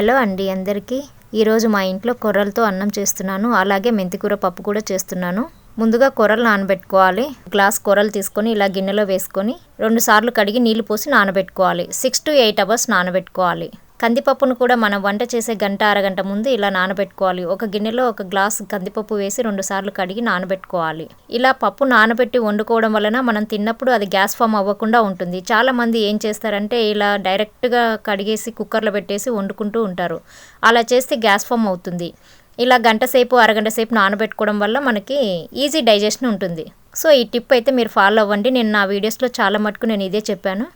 Hello అండి అందరికీ. ఈరోజు మా ఇంట్లో కొర్రలతో అన్నం చేస్తున్నాను. అలాగే మెంతికూర పప్పు కూడా చేస్తున్నాను. ముందుగా కొర్రలు నానబెట్టుకోవాలి. గ్లాస్ కొర్రలు తీసుకొని ఇలా గిన్నెలో వేసుకొని 2 సార్లు కడిగి నీళ్లు పోసి నానబెట్టుకోవాలి. 6 to 8 అవర్స్ నానబెట్టుకోవాలి. కందిపప్పును కూడా మనం వంట చేసే గంట అరగంట ముందు ఇలా నానబెట్టుకోవాలి. ఒక గిన్నెలో ఒక గ్లాస్ కందిపప్పు వేసి 2 సార్లు కడిగి నానబెట్టుకోవాలి. ఇలా పప్పు నానబెట్టి వండుకోవడం వలన మనం తిన్నప్పుడు అది గ్యాస్ ఫామ్ అవ్వకుండా ఉంటుంది. చాలా మంది ఏం చేస్తారంటే ఇలా డైరెక్ట్గా కడిగేసి కుక్కర్లో పెట్టేసి వండుకుంటూ ఉంటారు. అలా చేస్తే గ్యాస్ ఫామ్ అవుతుంది. ఇలా గంట సేపు అరగంట సేపు నానబెట్టుకోవడం వల్ల మనకి ఈజీ డైజెషన్ ఉంటుంది. సో ఈ టిప్ అయితే మీరు ఫాలో అవ్వండి. నేను నా వీడియోస్లో చాలా మటుకు నేను ఇదే చెప్పాను.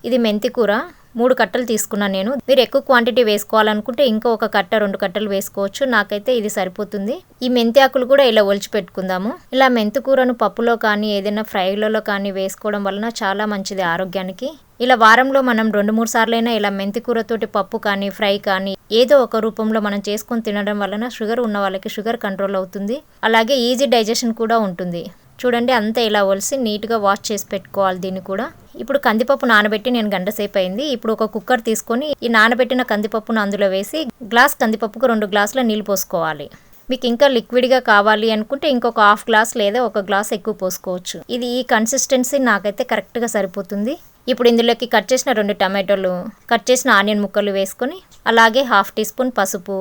ఇది మెంతికూర 3 కట్టలు తీసుకున్నాను నేను. మీరు ఎక్కువ క్వాంటిటీ వేసుకోవాలనుకుంటే ఇంకో ఒక కట్ట 2 కట్టలు వేసుకోవచ్చు. నాకైతే ఇది సరిపోతుంది. ఈ మెంతి ఆకులు కూడా ఇలా ఒలిచి పెట్టుకుందాము. ఇలా మెంతికూరను పప్పులో కానీ ఏదైనా ఫ్రైలలో కానీ వేసుకోవడం వలన చాలా మంచిది ఆరోగ్యానికి. ఇలా వారంలో మనం 2-3 సార్లైనా ఇలా మెంతికూరతోటి పప్పు కానీ ఫ్రై కానీ ఏదో ఒక రూపంలో మనం చేసుకొని తినడం వలన షుగర్ ఉన్న వాళ్ళకి షుగర్ కంట్రోల్ అవుతుంది. అలాగే ఈజీ డైజెషన్ కూడా ఉంటుంది. చూడండి అంతా ఇలా ఒలిసి నీట్గా వాష్ చేసి పెట్టుకోవాలి దీన్ని కూడా. ఇప్పుడు కందిపప్పు నానబెట్టి నేను గంట సేపు అయింది. ఇప్పుడు ఒక కుక్కర్ తీసుకొని ఈ నానబెట్టిన కందిపప్పును అందులో వేసి గ్లాస్ కందిపప్పుకు 2 గ్లాసుల నీళ్ళు పోసుకోవాలి. మీకు ఇంకా లిక్విడ్గా కావాలి అనుకుంటే ఇంకొక 1/2 గ్లాస్ లేదా 1 గ్లాస్ ఎక్కువ పోసుకోవచ్చు. ఇది ఈ కన్సిస్టెన్సీ నాకైతే కరెక్ట్గా సరిపోతుంది. ఇప్పుడు ఇందులోకి కట్ చేసిన 2 టమాటోలు, కట్ చేసిన ఆనియన్ ముక్కలు వేసుకొని అలాగే 1/2 టీ స్పూన్ పసుపు,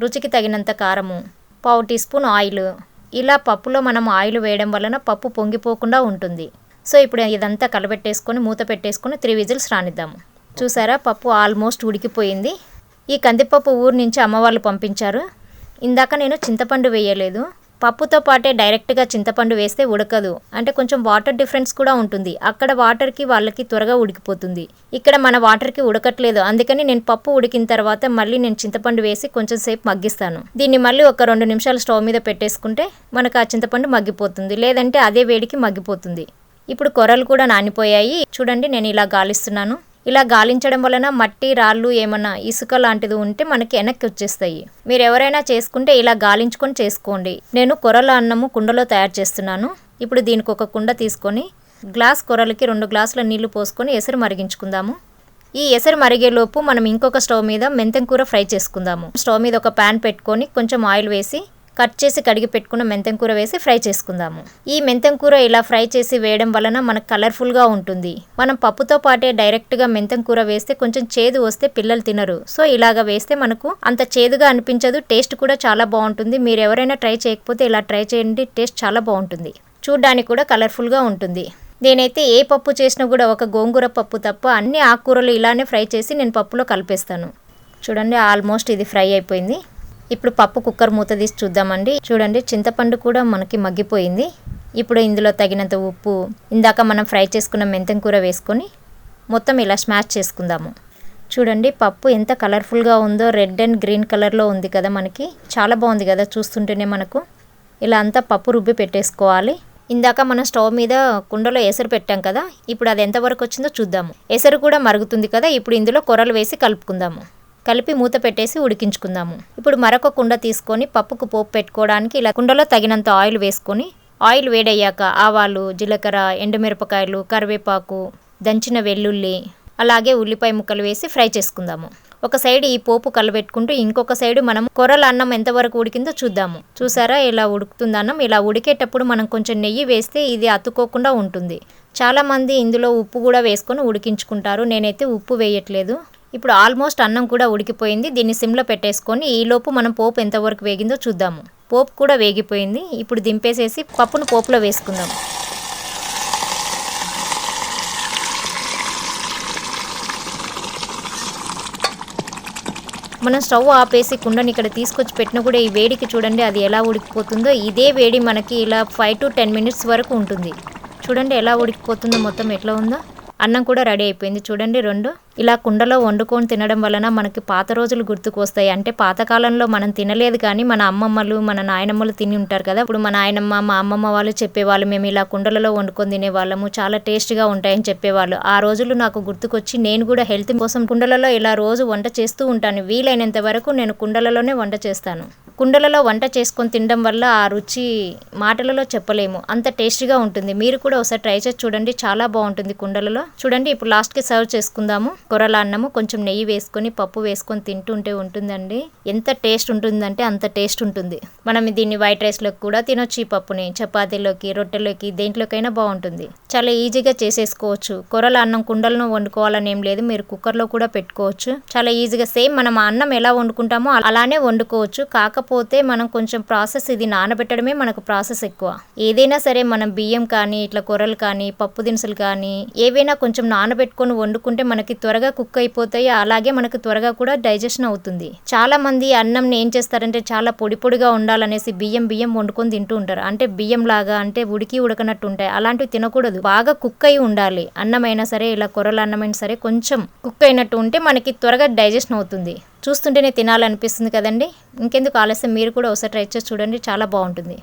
రుచికి తగినంత కారము, 1/4 టీ స్పూన్ ఆయిల్. ఇలా పప్పులో మనం ఆయిల్ వేయడం వలన పప్పు పొంగిపోకుండా ఉంటుంది. సో ఇప్పుడు ఇదంతా కలబెట్టేసుకొని మూత పెట్టేసుకొని 3 విజిల్స్ రానిద్దాము. చూసారా పప్పు ఆల్మోస్ట్ ఉడికిపోయింది. ఈ కందిపప్పు ఊరు నుంచి అమ్మ వాళ్ళు పంపించారు. ఇందాక నేను చింతపండు వేయలేదు. పప్పుతో పాటే డైరెక్ట్గా చింతపండు వేస్తే ఉడకదు. అంటే కొంచెం వాటర్ డిఫరెన్స్ కూడా ఉంటుంది. అక్కడ వాటర్కి వాళ్ళకి త్వరగా ఉడికిపోతుంది. ఇక్కడ మన వాటర్కి ఉడకట్లేదు. అందుకని నేను పప్పు ఉడికిన తర్వాత మళ్ళీ నేను చింతపండు వేసి కొంచెం సేపు మగ్గిస్తాను. దీన్ని మళ్ళీ ఒక 2 నిమిషాలు స్టవ్ మీద పెట్టేసుకుంటే మనకు ఆ చింతపండు మగ్గిపోతుంది. లేదంటే అదే వేడికి మగ్గిపోతుంది. ఇప్పుడు కొర్రలు కూడా నానిపోయాయి. చూడండి నేను ఇలా గాలిస్తున్నాను. ఇలా గాలించడం వలన మట్టి రాళ్ళు ఏమన్నా ఇసుక లాంటిది ఉంటే మనకి వెనక్కి వచ్చేస్తాయి. మీరు ఎవరైనా చేసుకుంటే ఇలా గాలించుకొని చేసుకోండి. నేను కొర్రల అన్నము కుండలో తయారు చేస్తున్నాను. ఇప్పుడు దీనికి ఒక కుండ తీసుకొని గ్లాస్ కొర్రలకి 2 గ్లాసుల నీళ్లు పోసుకొని ఎసరు మరిగించుకుందాము. ఈ ఎసరు మరిగేలోపు మనం ఇంకొక స్టవ్ మీద మెంతం కూర ఫ్రై చేసుకుందాము. స్టవ్ మీద ఒక ప్యాన్ పెట్టుకొని కొంచెం ఆయిల్ వేసి కట్ చేసి కడిగి పెట్టుకున్న మెంతం కూర వేసి ఫ్రై చేసుకుందాము. ఈ మెంతం కూర ఇలా ఫ్రై చేసి వేయడం వలన మనకు కలర్ఫుల్గా ఉంటుంది. మనం పప్పుతో పాటే డైరెక్ట్గా మెంతం కూర వేస్తే కొంచెం చేదు వస్తే పిల్లలు తినరు. సో ఇలాగ వేస్తే మనకు అంత చేదుగా అనిపించదు. టేస్ట్ కూడా చాలా బాగుంటుంది. మీరు ఎవరైనా ట్రై చేయకపోతే ఇలా ట్రై చేయండి. టేస్ట్ చాలా బాగుంటుంది. చూడ్డానికి కూడా కలర్ఫుల్గా ఉంటుంది. నేనైతే ఏ పప్పు చేసినా కూడా ఒక గోంగూర పప్పు తప్ప అన్ని ఆకుకూరలు ఇలానే ఫ్రై చేసి నేను పప్పులో కలిపేస్తాను. చూడండి ఆల్మోస్ట్ ఇది ఫ్రై అయిపోయింది. ఇప్పుడు పప్పు కుక్కర్ మూత తీసి చూద్దామండి. చూడండి చింతపండు కూడా మనకి మగ్గిపోయింది. ఇప్పుడు ఇందులో తగినంత ఉప్పు, ఇందాక మనం ఫ్రై చేసుకున్న మెంతం కూర వేసుకొని మొత్తం ఇలా స్మాష్ చేసుకుందాము. చూడండి పప్పు ఎంత కలర్ఫుల్గా ఉందో. రెడ్ అండ్ గ్రీన్ కలర్లో ఉంది కదా మనకి. చాలా బాగుంది కదా చూస్తుంటేనే మనకు. ఇలా అంతా పప్పు రుబ్బి పెట్టేసుకోవాలి. ఇందాక మనం స్టవ్ మీద కుండలో ఎసరు పెట్టాం కదా. ఇప్పుడు అది ఎంతవరకు వచ్చిందో చూద్దాము. ఎసరు కూడా మరుగుతుంది కదా. ఇప్పుడు ఇందులో కొర్రలు వేసి కలుపుకుందాము. కలిపి మూత పెట్టేసి ఉడికించుకుందాము. ఇప్పుడు మరొక కుండ తీసుకొని పప్పుకు పోపు పెట్టుకోవడానికి ఇలా కుండలో తగినంత ఆయిల్ వేసుకొని ఆయిల్ వేడయ్యాక ఆవాలు, జీలకర్ర, ఎండుమిరపకాయలు, కరివేపాకు, దంచిన వెల్లుల్లి, అలాగే ఉల్లిపాయ ముక్కలు వేసి ఫ్రై చేసుకుందాము. ఒక సైడ్ ఈ పోపు కలబెట్టుకుంటూ ఇంకొక సైడ్ మనం కొర్రల అన్నం ఎంతవరకు ఉడికిందో చూద్దాము. చూసారా ఇలా ఉడుకుతుంది అన్నం. ఇలా ఉడికేటప్పుడు మనం కొంచెం నెయ్యి వేస్తే ఇది అతుక్కోకుండా ఉంటుంది. చాలామంది ఇందులో ఉప్పు కూడా వేసుకొని ఉడికించుకుంటారు. నేనైతే ఉప్పు వేయట్లేదు. ఇప్పుడు ఆల్మోస్ట్ అన్నం కూడా ఉడికిపోయింది. దీన్ని సిమ్లో పెట్టేసుకొని ఈలోపు మనం పోపు ఎంతవరకు వేగిందో చూద్దాము. పోపు కూడా వేగిపోయింది. ఇప్పుడు దింపేసేసి పప్పును పోపులో వేసుకుందాం. మనం స్టవ్ ఆపేసి కుండని ఇక్కడ తీసుకొచ్చి పెట్టినా కూడా ఈ వేడికి చూడండి అది ఎలా ఉడికిపోతుందో. ఇదే వేడి మనకి ఇలా 5 to 10 మినిట్స్ వరకు ఉంటుంది. చూడండి ఎలా ఉడికిపోతుందో, మొత్తం ఎట్లా ఉందో. అన్నం కూడా రెడీ అయిపోయింది. చూడండి 2 ఇలా కుండలో వండుకొని తినడం వలన మనకి పాత రోజులు గుర్తుకు వస్తాయి. అంటే పాతకాలంలో మనం తినలేదు కానీ మన అమ్మమ్మలు మన నాయనమ్మలు తిని ఉంటారు కదా. ఇప్పుడు మా నాయనమ్మ మా అమ్మమ్మ వాళ్ళు చెప్పేవాళ్ళు, మేము ఇలా కుండలలో వండుకొని తినేవాళ్ళము, చాలా టేస్ట్గా ఉంటాయని చెప్పేవాళ్ళు. ఆ రోజులు నాకు గుర్తుకొచ్చి నేను కూడా హెల్త్ కోసం కుండలలో ఇలా రోజు వంట చేస్తూ ఉంటాను. వీలైనంత వరకు నేను కుండలలోనే వంట చేస్తాను. కుండలలో వంట చేసుకొని తినడం వల్ల ఆ రుచి మాటలలో చెప్పలేము, అంత టేస్టీగా ఉంటుంది. మీరు కూడా ఒకసారి ట్రై చేసి చూడండి, చాలా బాగుంటుంది కుండలలో. చూడండి ఇప్పుడు లాస్ట్ కి సర్వ్ చేసుకుందాము. కొర్రల అన్నము కొంచెం నెయ్యి వేసుకొని పప్పు వేసుకొని తింటుంటే ఉంటుందండి, ఎంత టేస్ట్ ఉంటుందంటే అంత టేస్ట్ ఉంటుంది. మనం దీన్ని వైట్ రైస్ లోకి కూడా తినొచ్చు, ఈ పప్పుని చపాతీలోకి రొట్టెలోకి దేంట్లోకైనా బాగుంటుంది. చాలా ఈజీగా చేసేసుకోవచ్చు. కొర్రల అన్నం కుండలను వండుకోవాలని ఏం లేదు, మీరు కుక్కర్ లో కూడా పెట్టుకోవచ్చు. చాలా ఈజీగా సేమ్ మనం అన్నం ఎలా వండుకుంటామో అలానే వండుకోవచ్చు. కాకపోతే మనం కొంచెం ప్రాసెస్, ఇది నానబెట్టడమే మనకు ప్రాసెస్ ఎక్కువ. ఏదైనా సరే మనం బియ్యం కానీ ఇట్లా కొర్రలు కానీ పప్పు దినుసులు కానీ ఏవైనా కొంచెం నానబెట్టుకొని వండుకుంటే మనకి త్వరగా కుక్ అయిపోతాయి, అలాగే మనకు త్వరగా కూడా డైజెషన్ అవుతుంది. చాలా మంది అన్నం ఏం చేస్తారంటే చాలా పొడి పొడిగా ఉండాలనేసి బియ్యం వండుకొని తింటూ ఉంటారు. అంటే బియ్యం లాగా అంటే ఉడకనట్టు ఉంటాయి, అలాంటివి తినకూడదు. బాగా కుక్ అయి ఉండాలి అన్నమైనా సరే, ఇలా కొర్రల అన్నమైనా సరే కొంచెం కుక్ అయినట్టు ఉంటే మనకి త్వరగా డైజెషన్ అవుతుంది. చూస్తుంటేనే తినాలనిపిస్తుంది కదండి. ఇంకెందుకు ఆలస్యం, మీరు కూడా ఒకసారి ట్రై చేసి చూడండి, చాలా బాగుంటుంది.